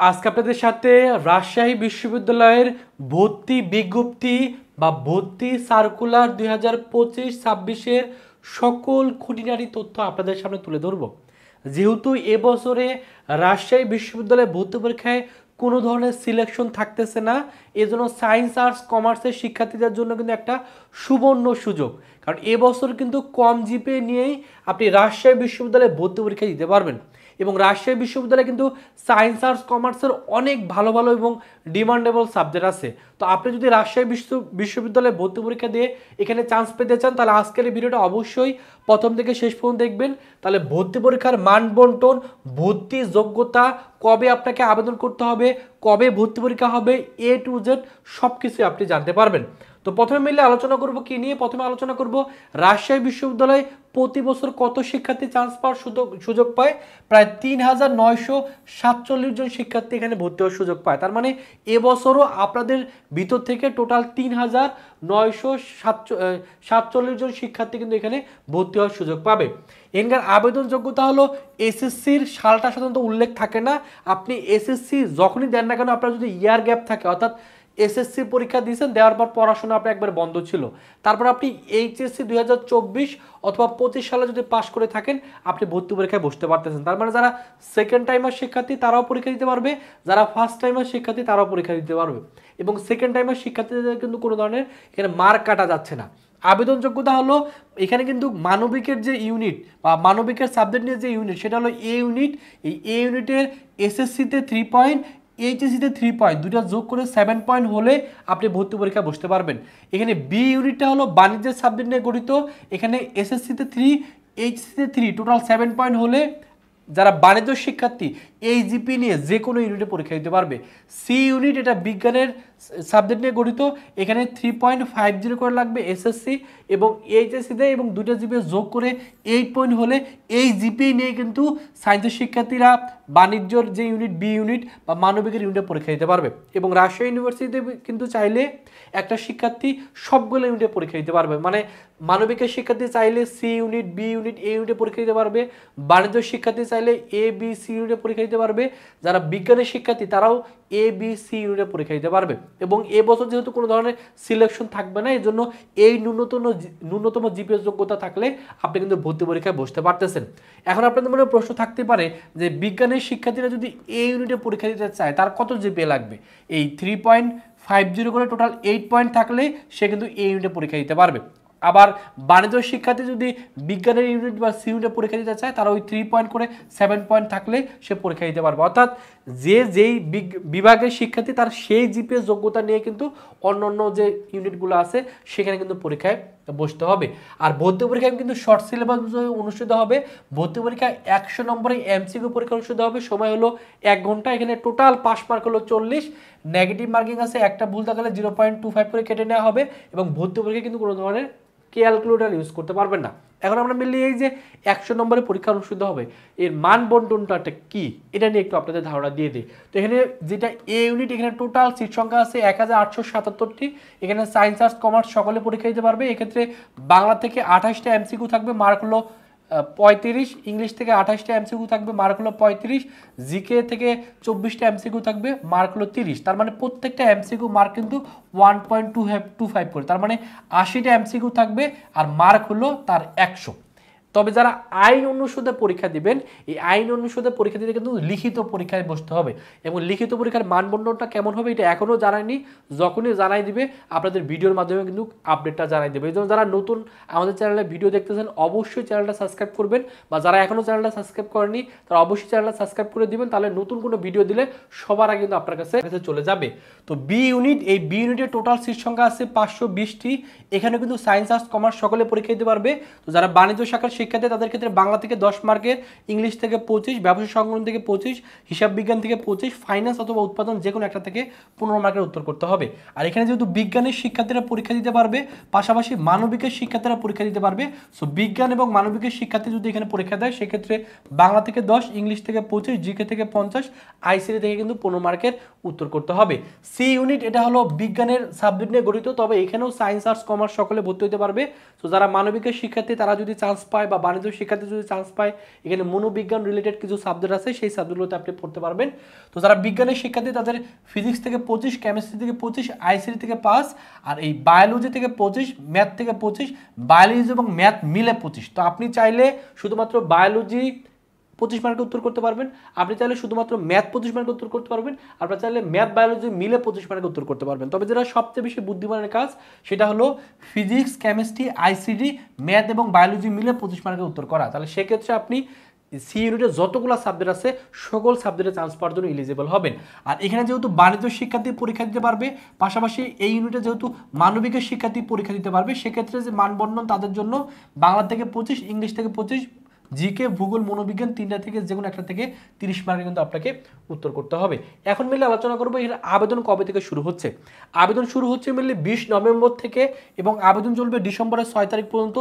আজকে আপনাদের সাথে রাজশাহী বিশ্ববিদ্যালয়ের ভর্তি বিজ্ঞপ্তি বা ভর্তি সার্কুলার 2025-26-এর সকল খুঁটিনাটি তথ্য আপনাদের সামনে তুলে ধরব। যেহেতু এবছরে রাজশাহী বিশ্ববিদ্যালয়ে ভর্তি পরীক্ষায় কোনো ধরনের সিলেকশন থাকতেছে না, এজন্য সায়েন্স আর্টস কমার্সের শিক্ষার্থীদের জন্য কিন্তু একটা সুবর্ণ সুযোগ। কারণ এবছর কিন্তু কম জিপে নিয়েই আপনি রাজশাহী বিশ্ববিদ্যালয়ে ভর্তি পরীক্ষা দিতে পারবেন। এবং রাজশাহী বিশ্ববিদ্যালয়ে কিন্তু সায়েন্স আর্টস কমার্সের অনেক ভালো ভালো এবং ডিমান্ডেবল সাবজেক্ট আছে। তো আপনি যদি রাজশাহী বিশ্ববিদ্যালয়ে ভর্তি পরীক্ষা দিয়ে এখানে চান্স পেতে চান, তাহলে আজকের এই ভিডিওটা অবশ্যই প্রথম থেকে শেষ পর্যন্ত দেখবেন। তাহলে ভর্তি পরীক্ষার মান বন্টন, ভর্তি যোগ্যতা, কবে আপনাকে আবেদন করতে হবে, কবে ভর্তি পরীক্ষা হবে, A to Z সব কিছু আপনি জানতে পারবেন। তো প্রথমে মিলে আলোচনা করব কি নিয়ে? প্রথমে আলোচনা করব রাজশাহী বিশ্ববিদ্যালয়ে প্রতি বছর কত শিক্ষার্থী চান্স পাওয়ার সুযোগ পায়। প্রায় ৩,৯৪৭ জন শিক্ষার্থী এখানে ভর্তি হওয়ার সুযোগ পায়। তার মানে এবছরও আপনাদের ভিতর থেকে টোটাল ৩,৯৪৭ জন শিক্ষার্থী কিন্তু এখানে ভর্তি হওয়ার সুযোগ পাবে। এখানকার আবেদন যোগ্যতা হলো এসএসসির সালটা সাধারণত উল্লেখ থাকে না। আপনি এসএসসি যখনই দেন না কেন, আপনার যদি ইয়ার গ্যাপ থাকে, অর্থাৎ এসএসসি পরীক্ষা দিয়েছেন, দেওয়ার পর পড়াশোনা আপনার একবার বন্ধ ছিল, তারপর আপনি এইচএসসি 2024 অথবা 25 সালে যদি পাশ করে থাকেন, আপনি ভর্তি পরীক্ষায় বসতে পারতেছেন। তার মানে যারা সেকেন্ড টাইমার শিক্ষার্থী তারাও পরীক্ষা দিতে পারবে, যারা ফার্স্ট টাইমার শিক্ষার্থী তারাও পরীক্ষা দিতে পারবে। এবং সেকেন্ড টাইমার শিক্ষার্থীদের কিন্তু কোনো ধরনের এখানে মার্ক কাটা যাচ্ছে না। আবেদন যোগ্যতা হলো এখানে কিন্তু মানবিকের যে ইউনিট বা মানবিকের সাবজেক্ট নিয়ে যে ইউনিট, সেটা হলো এ ইউনিট। এই এ ইউনিটের এসএসসিতে 3 পয়েন্ট, এইচএসসিতে 3 পয়েন্ট, দুটো যোগ করে 7 পয়েন্ট হলে আপনি ভর্তি পরীক্ষা বসতে পারবেন। এখানে বি ইউনিটটা হলো বাণিজ্যের সাবজেক্ট নিয়ে গঠিত। এখানে এসএসসিতে 3, এইচএসসিতে 3, টোটাল 7 পয়েন্ট হলে যারা বাণিজ্য শিক্ষার্থী এই জিপি নিয়ে যে কোনো ইউনিটে পরীক্ষা দিতে পারবে। সি ইউনিট, এটা বিজ্ঞানের সাবজেক্ট নিয়ে গঠিত। এখানে 3.50 করে লাগবে এসএসসি এবং এইচএসসিতে, এবং দুটো জিপি যোগ করে 8 পয়েন্ট হলে এই জিপি নিয়ে কিন্তু সায়েন্সের শিক্ষার্থীরা বাণিজ্যর যে ইউনিট বি ইউনিট বা মানবিকের ইউনিটে পরীক্ষা দিতে পারবে। এবং রাজশাহী ইউনিভার্সিটিতে কিন্তু চাইলে একটা শিক্ষার্থী সবগুলো ইউনিটে পরীক্ষা দিতে পারবে। মানে মানবিকের শিক্ষার্থী চাইলে সি ইউনিট, বি ইউনিট, এ ইউনিটে পরীক্ষা দিতে পারবে। বাণিজ্য শিক্ষার্থী চাইলে এ, বি, সি ইউনিটে পরীক্ষা দিতে পারবে। যারা বিজ্ঞানের শিক্ষার্থী তারাও এ, বি, সি ইউনিটে পরীক্ষা দিতে পারবে। এবং এবছর যেহেতু কোনো ধরনের সিলেকশন থাকবে না, এই জন্য এই ন্যূনতম জিপিএস যোগ্যতা থাকলে আপনি কিন্তু ভর্তি পরীক্ষায় বসতে পারতেছেন। এখন আপনাদের মনে প্রশ্ন থাকতে পারে যে বিজ্ঞানের শিক্ষার্থীরা যদি এই ইউনিটে পরীক্ষা দিতে চায়, তার কত জিপিএ লাগবে? এই 3.50 করে টোটাল 8 পয়েন্ট থাকলে সে কিন্তু এই ইউনিটে পরীক্ষা দিতে পারবে। আবার বাণিজ্য শিক্ষার্থী যদি বিজ্ঞানের ইউনিট বা সি ইউনিটে পরীক্ষা দিতে চায়, তারা ওই 3 পয়েন্ট করে 7 পয়েন্ট থাকলে সে পরীক্ষা দিতে পারবে। অর্থাৎ যেই বিভাগের শিক্ষার্থী তার সেই জিপিএস যোগ্যতা নিয়ে কিন্তু অন্য যে ইউনিটগুলো আছে সেখানে কিন্তু পরীক্ষায় বসতে হবে। আর ভর্তি পরীক্ষায় কিন্তু শর্ট সিলেবাস অনুষ্ঠিত হবে। ভর্তি পরীক্ষায় 100 নম্বরে এমসিকিউ পরীক্ষা অনুষ্ঠিত হবে। সময় হলো 1 ঘন্টা। এখানে টোটাল পাস মার্ক হলো 40, নেগেটিভ মার্কিং আছে, একটা ভুল থাকলে 0.25 করে কেটে নেওয়া হবে। এবং ভর্তি পরীক্ষায় কিন্তু কোনো ধরনের ক্যালকুলেটর ইউজ করতে পারবেন না। এখন আমরা মিলিয়ে এই যে 100 নম্বরে পরীক্ষা অনুষ্ঠিত হবে, এর মান বন্টনটা কি, এটা নিয়ে একটু আপনাদের ধারণা দিয়ে দিই। তো এখানে যেটা এ ইউনিট, এখানে টোটাল সিট সংখ্যা আছে 1877টি। এখানে সায়েন্স আর্টস কমার্স সকলে পরীক্ষা দিতে পারবে। এক্ষেত্রে বাংলা থেকে 28টা এমসিকিউ থাকবে, মার্ক হলো 35। ইংলিশ থেকে 28টা এমসিকিউ থাকবে, মার্ক হলো 35। জিকে থেকে 24টা এমসিকিউ থাকবে, মার্ক হলো 30। তার মানে প্রত্যেকটা এমসিকিউ মার্ক কিন্তু 1.25 করে, তার মানে 80টা এমসিকিউ থাকবে আর মার্ক হলো তার 100। তবে যারা আইন অনুষদে পরীক্ষা দিবেন, এই আইন অনুষদে পরীক্ষা দিতে কিন্তু লিখিত পরীক্ষায় বসতে হবে। এবং লিখিত পরীক্ষার মানবন্ধনটা কেমন হবে এটা এখনও জানায়নি। যখনই জানাই দিবে আপনাদের ভিডিওর মাধ্যমে কিন্তু আপডেটটা জানাই দেবে। এই জন্য যারা নতুন আমাদের চ্যানেলে ভিডিও দেখতেছেন অবশ্যই চ্যানেলটা সাবস্ক্রাইব করবেন, বা যারা এখনও চ্যানেলটা সাবস্ক্রাইব করেনি তারা অবশ্যই চ্যানেলটা সাবস্ক্রাইব করে দিবেন। তাহলে নতুন কোনো ভিডিও দিলে সবার আগে কিন্তু আপনার কাছে চলে যাবে। তো বি ইউনিট, এই বি ইউনিটের টোটাল সিট সংখ্যা আছে 520টি। এখানে কিন্তু সায়েন্স আর্টস কমার্স সকলে পরীক্ষা দিতে পারবে। তো যারা বাণিজ্য শাখার শিক্ষার্থী তাদের ক্ষেত্রে বাংলা থেকে 10 মার্কের, ইংলিশ থেকে 25, ব্যবসা সংগঠন থেকে 25, হিসাব বিজ্ঞান থেকে 25, ফাইন্যান্স অথবা উৎপাদন যে কোনো একটা থেকে 15 মার্কের উত্তর করতে হবে। আর এখানে যেহেতু বিজ্ঞানের শিক্ষার্থীরা পরীক্ষা দিতে পারবে, পাশাপাশি মানবিকের শিক্ষার্থীরা পরীক্ষা দিতে পারবে। সো বিজ্ঞান এবং মানবিকের শিক্ষার্থী যদি এখানে পরীক্ষা দেয়, সেক্ষেত্রে বাংলা থেকে 10, ইংলিশ থেকে 25, জিকে থেকে 50, আইসিটি থেকে কিন্তু 15 মার্কের উত্তর করতে হবে। সি ইউনিট, এটা হলো বিজ্ঞানের সাবজেক্ট নিয়ে গঠিত, তবে এখানেও সায়েন্স আর্টস কমার্স সকলে ভর্তি হতে পারবে। তো যারা মানবিকের শিক্ষার্থী তারা যদি চান্স পায় বা বাণিজ্য শিক্ষার্থী যদি চান্স পায়, এখানে মনোবিজ্ঞান রিলেটেড কিছু সাবজেক্ট আছে, সেই সাবজেক্টগুলোতে আপনি পড়তে পারবেন। তো যারা বিজ্ঞানের শিক্ষার্থী তাদের ফিজিক্স থেকে 25, কেমিস্ট্রি থেকে 25, আইসিটি থেকে 5, আর এই বায়োলজি থেকে 25, ম্যাথ থেকে 25, বায়োলজি এবং ম্যাথ মিলে 25। তো আপনি চাইলে শুধুমাত্র বায়োলজি 25 মার্কে উত্তর করতে পারবেন, আপনি চাইলে শুধুমাত্র ম্যাথ 25 মার্কে উত্তর করতে পারবেন, আপনারা চাইলে ম্যাথ বায়োলজি মিলে 25 মার্কে উত্তর করতে পারবেন। তবে যেটা সবচেয়ে বেশি বুদ্ধিমানের কাজ সেটা হলো ফিজিক্স, কেমিস্ট্রি, আইসিডি, ম্যাথ এবং বায়োলজি মিলে 25 মার্কে উত্তর করা। তাহলে সেক্ষেত্রে আপনি সি ইউনিটের যতগুলো সাবজেক্ট আছে সকল সাবজেক্টে চান্স পাওয়ার জন্য এলিজিবল হবেন। আর এখানে যেহেতু বাণিজ্য শিক্ষার্থী পরীক্ষা দিতে পারবে, পাশাপাশি এই ইউনিটে যেহেতু মানবিকের শিক্ষার্থী পরীক্ষা দিতে পারবে, সেক্ষেত্রে যে মানবন্ধন তাদের জন্য বাংলা থেকে 25, ইংলিশ থেকে 25, জিকে, ভূগোল, মনোবিজ্ঞান তিনটা থেকে যে কোনো একটা থেকে 30 মার্কে কিন্তু আপনাকে উত্তর করতে হবে। এখন মিলে আলোচনা করবো এর আবেদন কবে থেকে শুরু হচ্ছে। আবেদন শুরু হচ্ছে মিলে 20 নভেম্বর থেকে এবং আবেদন চলবে ডিসেম্বরের 6 তারিখ পর্যন্ত।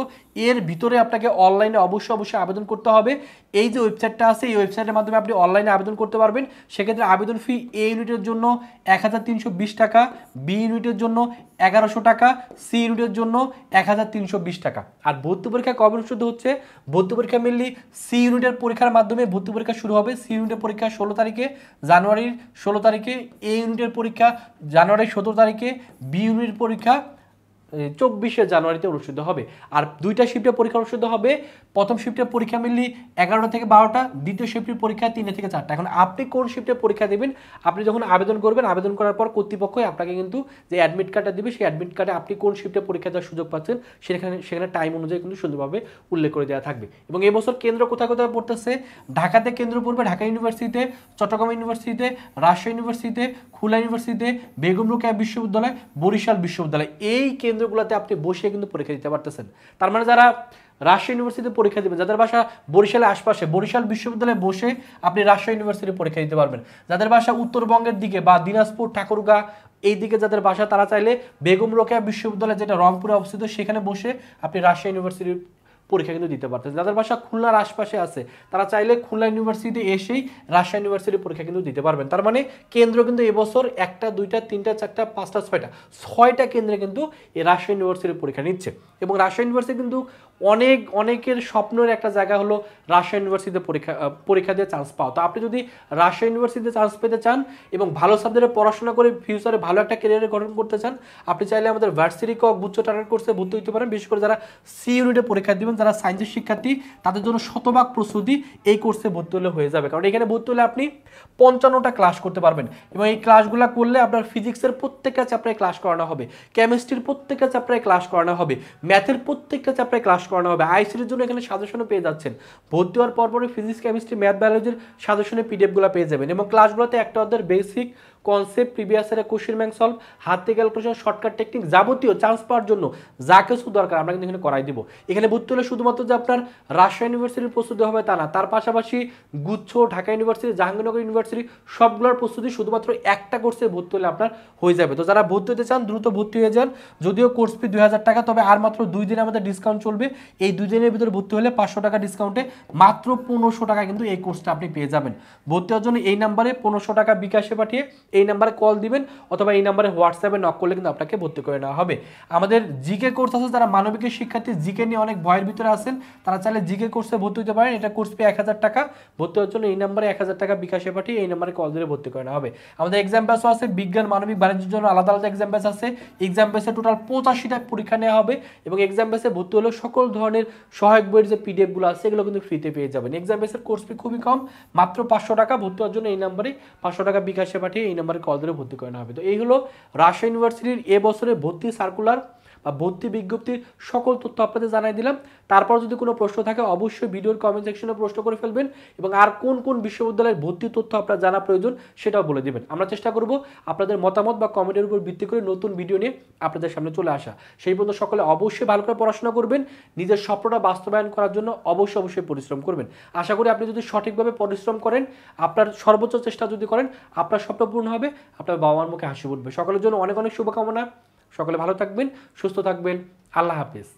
এর ভিতরে আপনাকে অনলাইনে অবশ্যই আবেদন করতে হবে। এই যে ওয়েবসাইটটা আছে এই ওয়েবসাইটের মাধ্যমে আপনি অনলাইনে আবেদন করতে পারবেন। সেক্ষেত্রে আবেদন ফি এ ইউনিটের জন্য 1320 টাকা, বি ইউনিটের জন্য 1100 টাকা, সি ইউনিটের জন্য 1320 টাকা। আর ভর্তি পরীক্ষা কবে অনুষ্ঠিত হচ্ছে? ভর্তি পরীক্ষা মেনলি সি ইউনিটের পরীক্ষার মাধ্যমে ভর্তি পরীক্ষা শুরু হবে। সি ইউনিটের পরীক্ষা 16 তারিখে, জানুয়ারির 16 তারিখে, এ ইউনিটের পরীক্ষা জানুয়ারির 17 তারিখে, বি ইউনিটের পরীক্ষা 24শে জানুয়ারিতে অনুষ্ঠিত হবে। আর দুইটা শিফটে পরীক্ষা অনুষ্ঠিত হবে। প্রথম শিফটের পরীক্ষা মিললি 11টা থেকে 12টা, দ্বিতীয় শিফটের পরীক্ষা 3টা থেকে 4টা। এখন আপনি কোন শিফটে পরীক্ষা দেবেন? আপনি যখন আবেদন করবেন, আবেদন করার পর কর্তৃপক্ষ আপনাকে কিন্তু যে অ্যাডমিট কার্ডটা দিবে, সেই অ্যাডমিট কার্ডে আপনি কোন শিফটে পরীক্ষা দেওয়ার সুযোগ পাচ্ছেন সেখানে টাইম অনুযায়ী কিন্তু সুন্দরভাবে উল্লেখ করে দেওয়া থাকবে। এবং এই বছর কেন্দ্র কোথায় কোথায় পড়তেছে? ঢাকাতে কেন্দ্র পড়বে ঢাকা ইউনিভার্সিটিতে, চট্টগ্রাম ইউনিভার্সিটিতে, রাজশাহী ইউনিভার্সিটিতে, খুলনা ইউনিভার্সিটিতে, বেগম রোকেয়া বিশ্ববিদ্যালয়, বরিশাল বিশ্ববিদ্যালয়। এই কেন্দ্রগুলোতে আপনি বসে কিন্তু পরীক্ষা দিতে পারতেছেন। তার মানে যারা রাজশাহী ইউনিভার্সিটিতে পরীক্ষা দেবেন, যাদের বাসা বরিশালের আশপাশে, বরিশাল বিশ্ববিদ্যালয়ে বসে আপনি রাজশাহী ইউনিভার্সিটিতে পরীক্ষা দিতে পারবেন। যাদের বাসা উত্তরবঙ্গের দিকে বা দিনাজপুর, ঠাকুরগাঁ এই দিকে যাদের বাসা, তারা চাইলে বেগম রোকেয়া বিশ্ববিদ্যালয় যেটা রংপুরে অবস্থিত সেখানে বসে আপনি রাজশাহী ইউনিভার্সিটির পরীক্ষা কিন্তু দিতে পারতেন। যাদের বাসা খুলনার আশপাশে আছে তারা চাইলে খুলনা ইউনিভার্সিটি এসেই রাজশাহী ইউনিভার্সিটির পরীক্ষা কিন্তু দিতে পারবেন। তার মানে কেন্দ্র কিন্তু এবছর 1টা, 2টা, 3টা, 4টা, 5টা, 6টা কেন্দ্রে কিন্তু এই রাজশাহী ইউনিভার্সিটির পরীক্ষা নিচ্ছে। এবং রাজশাহী ইউনিভার্সিটি কিন্তু অনেকের স্বপ্নের একটা জায়গা হলো রাজশাহী ইউনিভার্সিটিতে পরীক্ষা দিয়ে চান্স পাওয়া। তো আপনি যদি রাজশাহী ইউনিভার্সিটিতে চান্স পেতে চান এবং ভালো সাবজেক্টে পড়াশোনা করে ফিউচারে ভালো একটা ক্যারিয়ার গঠন করতে চান, আপনি চাইলে আমাদের ভার্সিটি কক গুচ্ছ টার্গেট কোর্সে ভর্তি হতে পারেন। বিশেষ করে যারা সি ইউনিটে পরীক্ষা দিবেন, যারা সায়েন্সের শিক্ষার্থী, তাদের জন্য শতভাগ প্রস্তুতি এই কোর্সে ভর্তি হলে হয়ে যাবে। কারণ এখানে ভর্তি হলে আপনি 55টা ক্লাস করতে পারবেন এবং এই ক্লাসগুলো করলে আপনার ফিজিক্সের প্রত্যেকটা চ্যাপ্টারে ক্লাস করানো হবে, কেমিস্ট্রির প্রত্যেকটা চ্যাপ্টারে ক্লাস করানো হবে, ম্যাথের প্রত্যেকটা চ্যাপ্টারে ক্লাস করানো হবে। আইসিটির জন্য এখানে সাজেশনও পেয়ে যাচ্ছেন। ভর্তি হওয়ার পরপরই ফিজিক্স, কেমিস্ট্রি, ম্যাথ, বায়োলজির সাজেশনের পিডিএফগুলো পেয়ে যাবেন। এবং ক্লাসগুলোতে একটা অর্ধেক বেসিক কনসেপ্ট, প্রিভিয়াস ইয়ারের কোশ্চেন ব্যাংক সলভ, হাত থেকে ক্যালকুলেশন, শর্টকাট টেকনিক, যাবতীয় চান্স পাওয়ার জন্য যা কিছু দরকার আমরা কিন্তু এখানে করাই দিব। এখানে ভর্তি হলে শুধুমাত্র যে আপনার রাজশাহী ইউনিভার্সিটির প্রস্তুতি হবে তা না, তার পাশাপাশি গুচ্ছ, ঢাকা ইউনিভার্সিটি, জাহাঙ্গীরনগর ইউনিভার্সিটি সবগুলোর প্রস্তুতি শুধুমাত্র একটা কোর্সে ভর্তি হলে আপনার হয়ে যাবে। তো যারা ভর্তি হতে চান দ্রুত ভর্তি হয়ে যান। যদিও কোর্স ফি 2000 টাকা, তবে আর মাত্র 2 দিন আমাদের ডিসকাউন্ট চলবে। এই 2 দিনের ভিতরে ভর্তি হলে 500 টাকা ডিসকাউন্টে মাত্র 1500 টাকা কিন্তু এই কোর্সটা আপনি পেয়ে যাবেন। ভর্তি হওয়ার জন্য এই নাম্বারে 1500 টাকা বিকাশে পাঠিয়ে এই নাম্বারে কল দিবেন অথবা এই নাম্বারে হোয়াটসঅ্যাপে নক করলে কিন্তু আপনাকে ভর্তি করে নেওয়া হবে। আমাদের জিকে কোর্স আছে, যারা মানবিকের শিক্ষার্থী জিকে নিয়ে অনেক ভয়ের ভিতরে আছেন, তারা চাইলে জিকে কোর্সে ভর্তি হতে পারেন। এটা কোর্স ফি 1000 টাকা। ভর্তি হওয়ার জন্য এই নাম্বারে 1000 টাকা বিকাশে পাঠিয়ে এই নাম্বারে কল দিয়ে ভর্তি করে নেওয়া হবে। আমাদের এক্সাম ব্যাচও আছে, বিজ্ঞান, মানবিক, বাণিজ্যের জন্য আলাদা আলাদা এক্সাম ব্যাচ আছে। এক্সাম ব্যাচে টোটাল 85টা পরীক্ষা নেওয়া হবে এবং এক্সাম ব্যাচে ভর্তি হলে সকল ধরনের সহায়ক বইয়ের যে পিডিএফগুলো আছে এগুলো কিন্তু ফ্রিতে পেয়ে যাবেন। এক্সাম ব্যাচের কোর্স ফি খুবই কম, মাত্র 500 টাকা। ভর্তি হওয়ার জন্য এই নাম্বারে 500 টাকা বিকাশে পাঠিয়ে এই নাম্বারে কল দিয়ে ভর্তি করে নেওয়া হবে। তো এই হলো রাজশাহী ইউনিভার্সিটির এবছরে ভর্তি সার্কুলার বা ভর্তি বিজ্ঞপ্তির সকল তথ্য আপনাদের জানাই দিলাম। তারপর যদি কোনো প্রশ্ন থাকে অবশ্যই ভিডিওর কমেন্ট সেকশনে প্রশ্ন করে ফেলবেন এবং আর কোন কোন বিশ্ববিদ্যালয়ের ভর্তি তথ্য আপনার জানা প্রয়োজন সেটাও বলে দিবেন। আমরা চেষ্টা করব আপনাদের মতামত বা কমেন্টের উপর ভিত্তি করে নতুন ভিডিও নিয়ে আপনাদের সামনে চলে আসা। সেই পর্যন্ত সকলে অবশ্যই ভালো করে পড়াশোনা করবেন, নিজের স্বপ্নটা বাস্তবায়ন করার জন্য অবশ্যই পরিশ্রম করবেন। আশা করি আপনি যদি সঠিকভাবে পরিশ্রম করেন, আপনার সর্বোচ্চ চেষ্টা যদি করেন, আপনার স্বপ্ন পূর্ণ হবে, আপনার বাবা মার মুখে হাসি উঠবে। সকলের জন্য অনেক অনেক শুভকামনা। সকলে ভালো থাকবেন, সুস্থ থাকবেন। আল্লাহ হাফেজ।